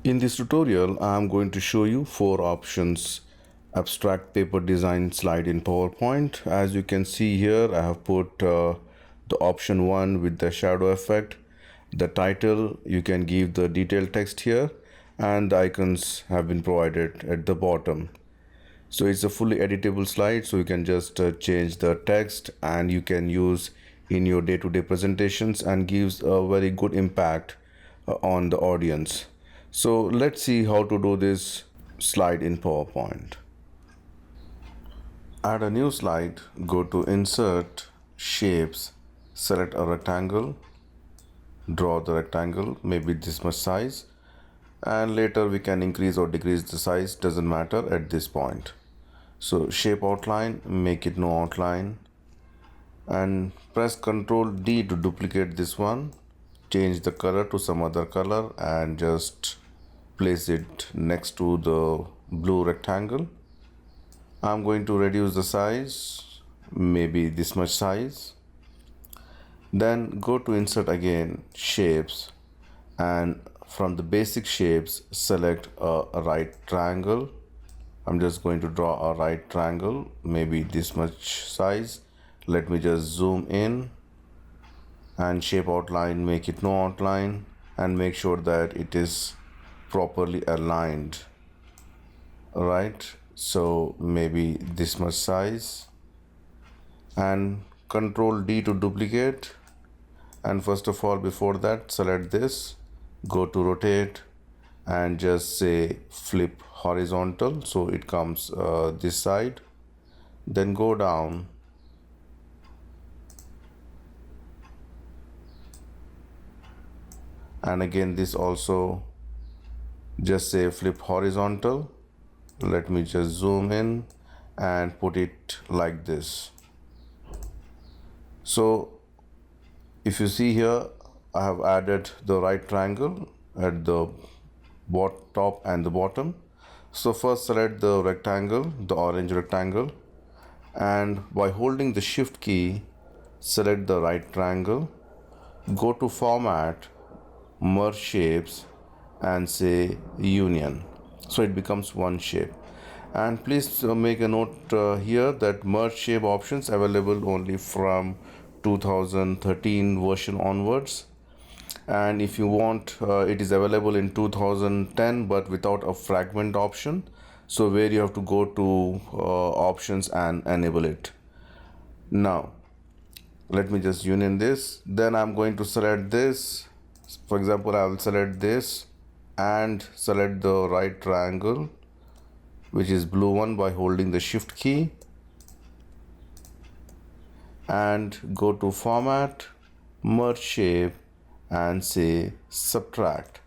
In this tutorial, I am going to show you 4 options. Abstract paper design slide in PowerPoint. As you can see here, I have put the option 1 with the shadow effect. The title, you can give the detailed text here, and the icons have been provided at the bottom. So it's a fully editable slide, so you can just change the text and you can use in your day-to-day presentations and gives a very good impact on the audience. So let's see how to do this slide in PowerPoint. Add a new slide, go to Insert, Shapes, select a rectangle, draw the rectangle, maybe this much size, and later we can increase or decrease the size, doesn't matter at this point. So shape outline, make it no outline, and press Ctrl D to duplicate this one, change the color to some other color and just place it next to the blue rectangle. I'm going to reduce the size, maybe this much size. Then go to Insert again, Shapes, and from the basic shapes select a right triangle. I'm just going to draw a right triangle, maybe this much size. Let me just zoom in and shape outline, make it no outline, and make sure that it is properly aligned. Alright, so maybe this much size, and Ctrl D to duplicate. And first of all, before that, select this, go to rotate and just say flip horizontal, so it comes this side. Then go down and again this also, just say flip horizontal. Let me just zoom in and put it like this. So if you see here, I have added the right triangle at the top and the bottom. So first select the rectangle, the orange rectangle, and by holding the shift key select the right triangle, go to format, merge shapes, and say union, so it becomes one shape. And please make a note here that merge shape options available only from 2013 version onwards, and if you want it is available in 2010 but without a fragment option, so where you have to go to options and enable it. Now let me just union this. Then I'm going to select this. For example, I will select this and select the right triangle, which is blue one, by holding the shift key, and go to format, merge shape, and say subtract.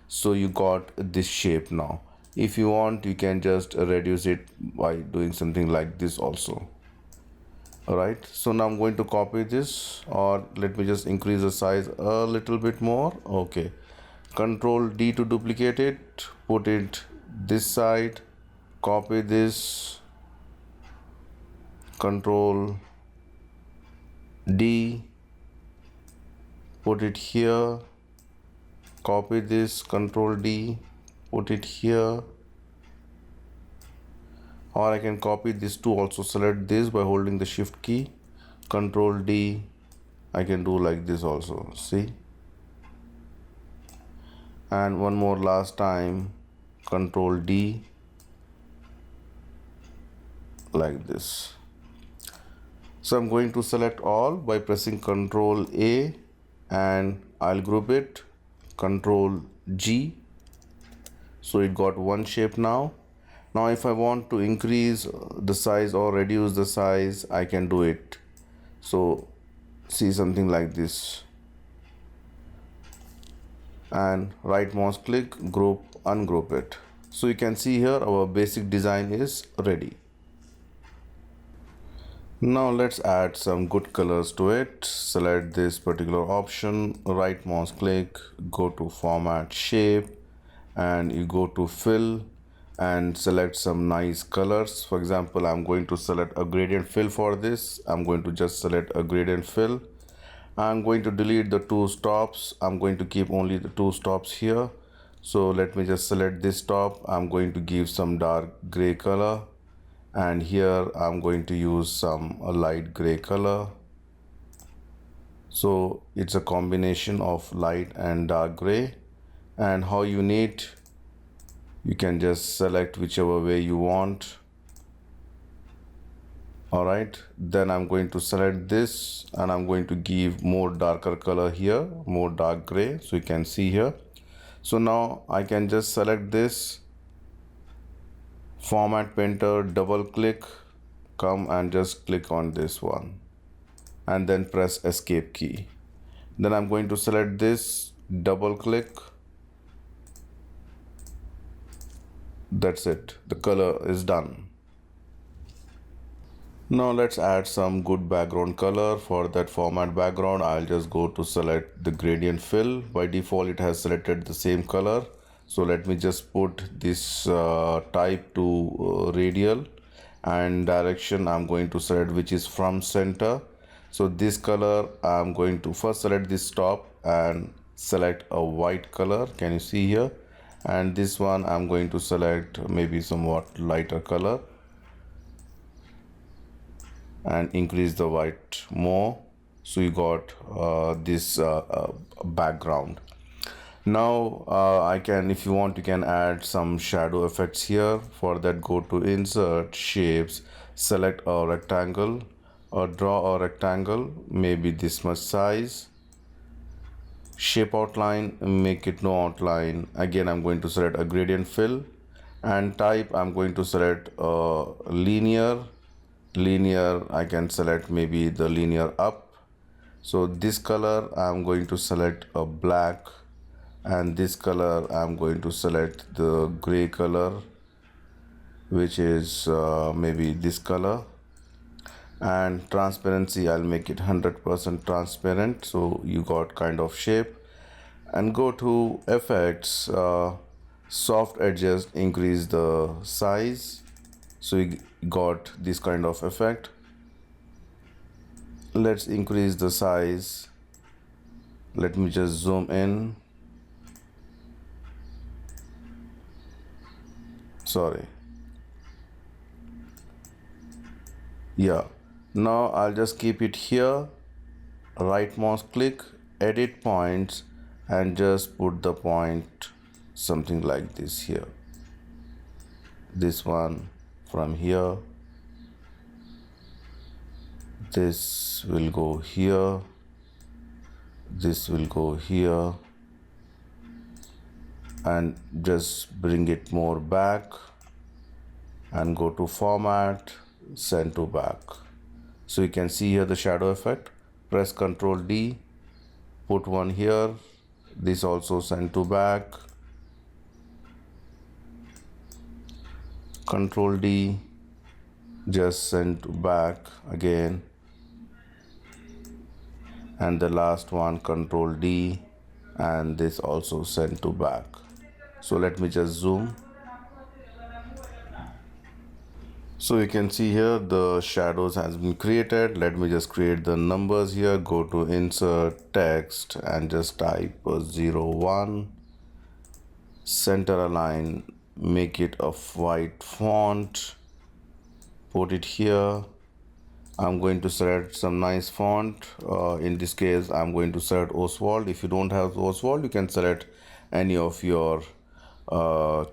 So you got this shape now. If you want, you can just reduce it by doing something like this also. Alright, so now I'm going to copy this, or let me just increase the size a little bit more. Okay, Ctrl D to duplicate it, put it this side, copy this, Ctrl D, put it here, copy this, Ctrl D, put it here, or I can copy this too, also select this by holding the shift key, Ctrl D. I can do like this also, see, and one more last time, Ctrl D, like this. So I'm going to select all by pressing Ctrl A, and I'll group it, Ctrl G, so it got one shape now. Now if I want to increase the size or reduce the size, I can do it. So see, something like this, and right mouse click, group, ungroup it. So you can see here our basic design is ready. Now let's add some good colors to it. Select this particular option, right mouse click, go to format, shape, and you go to fill and select some nice colors. For example, I'm going to select a gradient fill for this. I'm going to just select a gradient fill. I'm going to delete the two stops. I'm going to keep only the two stops here. So let me just select this top. I'm going to give some dark gray color, and here I'm going to use some light gray color. So it's a combination of light and dark gray. And how you need, you can just select whichever way you want. Alright, then I'm going to select this and I'm going to give more darker color here, more dark gray, so you can see here. So now I can just select this, format painter, double click, come and just click on this one and then press escape key. Then I'm going to select this, double click. That's it, the color is done. Now let's add some good background color. For that format background, I'll just go to select the gradient fill. By default, it has selected the same color. So let me just put this type to radial, and direction I'm going to select which is from center. So this color, I'm going to first select this top and select a white color. Can you see here? And this one I'm going to select maybe somewhat lighter color and increase the white more, so you got this background. Now I can, if you want, you can add some shadow effects here. For that, go to insert shapes, select a rectangle or draw a rectangle, maybe this much size. Shape outline, make it no outline. Again, I'm going to select a gradient fill, and type I'm going to select linear. I can select maybe the linear up. So this color I'm going to select a black, and this color I'm going to select the gray color, which is maybe this color. And transparency, I'll make it 100% transparent, so you got kind of shape. And go to effects, soft edges, increase the size, so you got this kind of effect. Let's increase the size. Let me just zoom in. Sorry. Yeah, now I'll just keep it here, right mouse click, edit points, and just put the point something like this here. This one from here, this will go here, this will go here, and just bring it more back and go to format, send to back. So you can see here the shadow effect. Press Ctrl D, put one here, this also send to back, Ctrl D, just send to back again, and the last one Ctrl D, and this also send to back. So let me just zoom. So you can see here the shadows has been created. Let me just create the numbers here. Go to insert text and just type 01, center align, make it a white font, put it here. I'm going to select some nice font. In this case, I'm going to select Oswald. If you don't have Oswald, you can select any of your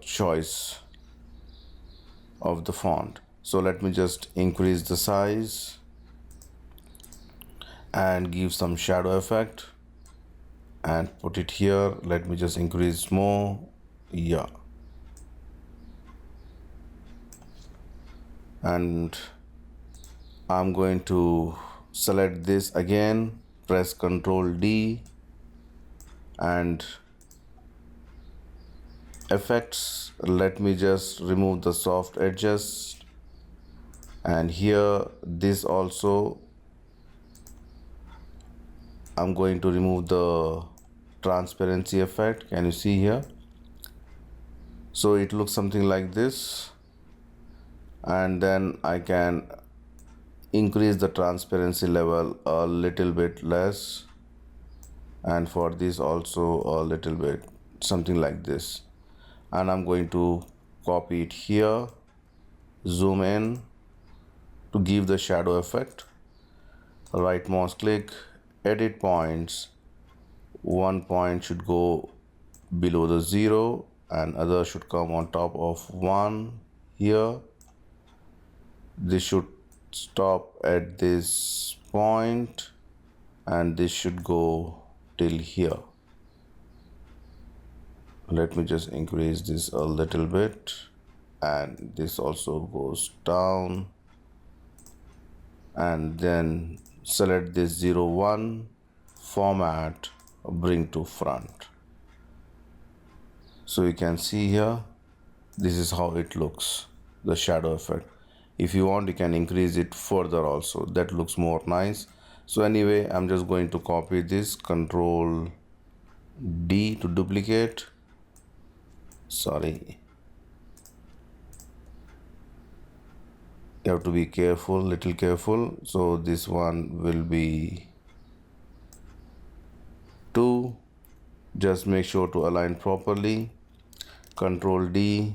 choice of the font. So let me just increase the size and give some shadow effect and put it here. Let me just increase more. Yeah. And I'm going to select this again, press Ctrl D, and effects, let me just remove the soft edges, and here this also I'm going to remove the transparency effect. Can you see here? So it looks something like this, and then I can increase the transparency level a little bit less, and for this also a little bit something like this, and I'm going to copy it here, zoom in to give the shadow effect. Right mouse click, edit points. One point should go below the 0 and other should come on top of 1 here. This should stop at this point and this should go till here. Let me just increase this a little bit, and this also goes down, and then select this 01, format, bring to front. So you can see here, this is how it looks, the shadow effect. If you want, you can increase it further also, that looks more nice. So anyway, I'm just going to copy this, Control D to duplicate. Sorry, you have to be careful, little careful. So this one will be 2. Just make sure to align properly. Control D.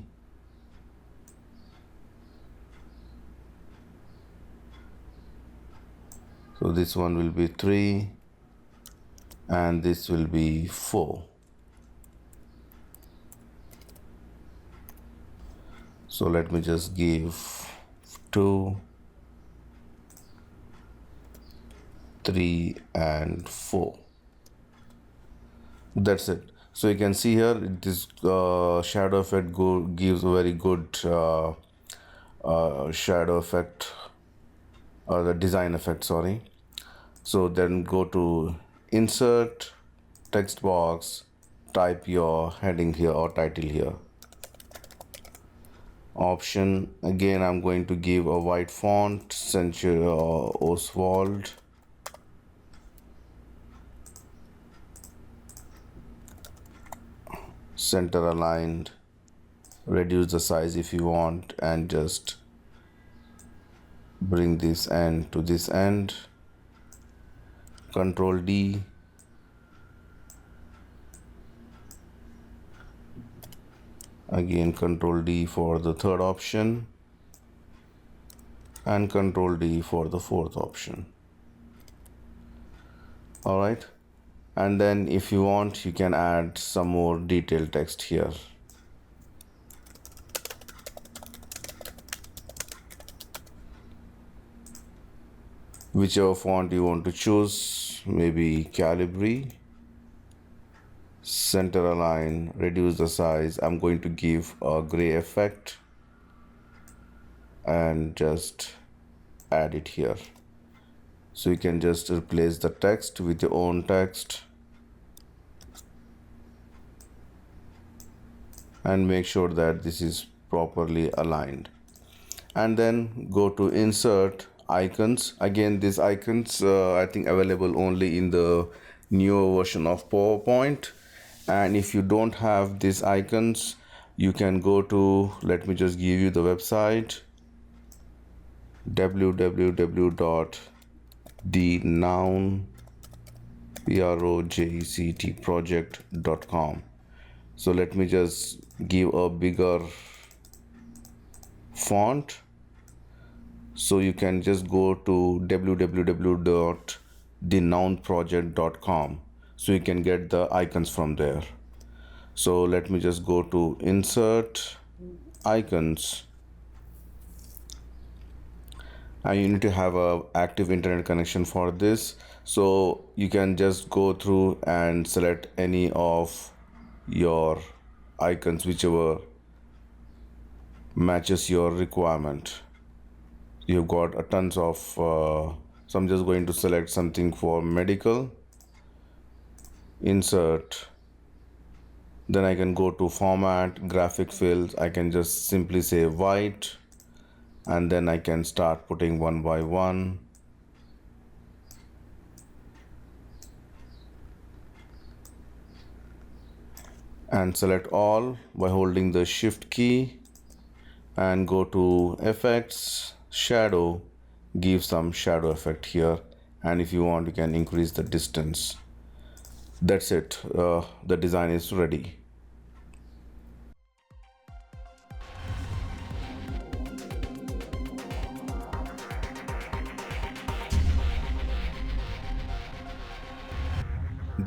So this one will be 3 and this will be 4. So let me just give 2, 3 and 4. That's it. So you can see here, this shadow effect gives a very good shadow effect, the design effect, sorry. So then go to insert, text box, type your heading here or title here. Option, again I'm going to give a white font, Century Oswald. Center aligned, reduce the size if you want, and just bring this end to this end. Control D. Again Control D for the third option and Control D for the fourth option. Alright, and then if you want, you can add some more detailed text here. Whichever font you want to choose, maybe Calibri. Center align, reduce the size. I'm going to give a gray effect and just add it here. So you can just replace the text with your own text and make sure that this is properly aligned. And then go to insert icons. Again, these icons I think available only in the newer version of PowerPoint. And if you don't have these icons, you can go to, let me just give you the website, www.project.com. So let me just give a bigger font. So you can just go to www.thenounproject.com. So you can get the icons from there. So let me just go to insert icons, and you need to have a active internet connection for this. So you can just go through and select any of your icons, whichever matches your requirement. You've got a tons of so I'm just going to select something for medical. Insert, then I can go to format, graphic fills. I can just simply say white, and then I can start putting one by one. And select all by holding the shift key and go to effects, shadow, give some shadow effect here, and if you want, you can increase the distance. That's it. The design is ready.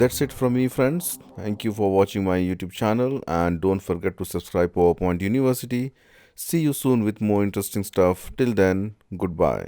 That's it from me, friends. Thank you for watching my YouTube channel, and don't forget to subscribe PowerPoint University. See you soon with more interesting stuff. Till then, goodbye.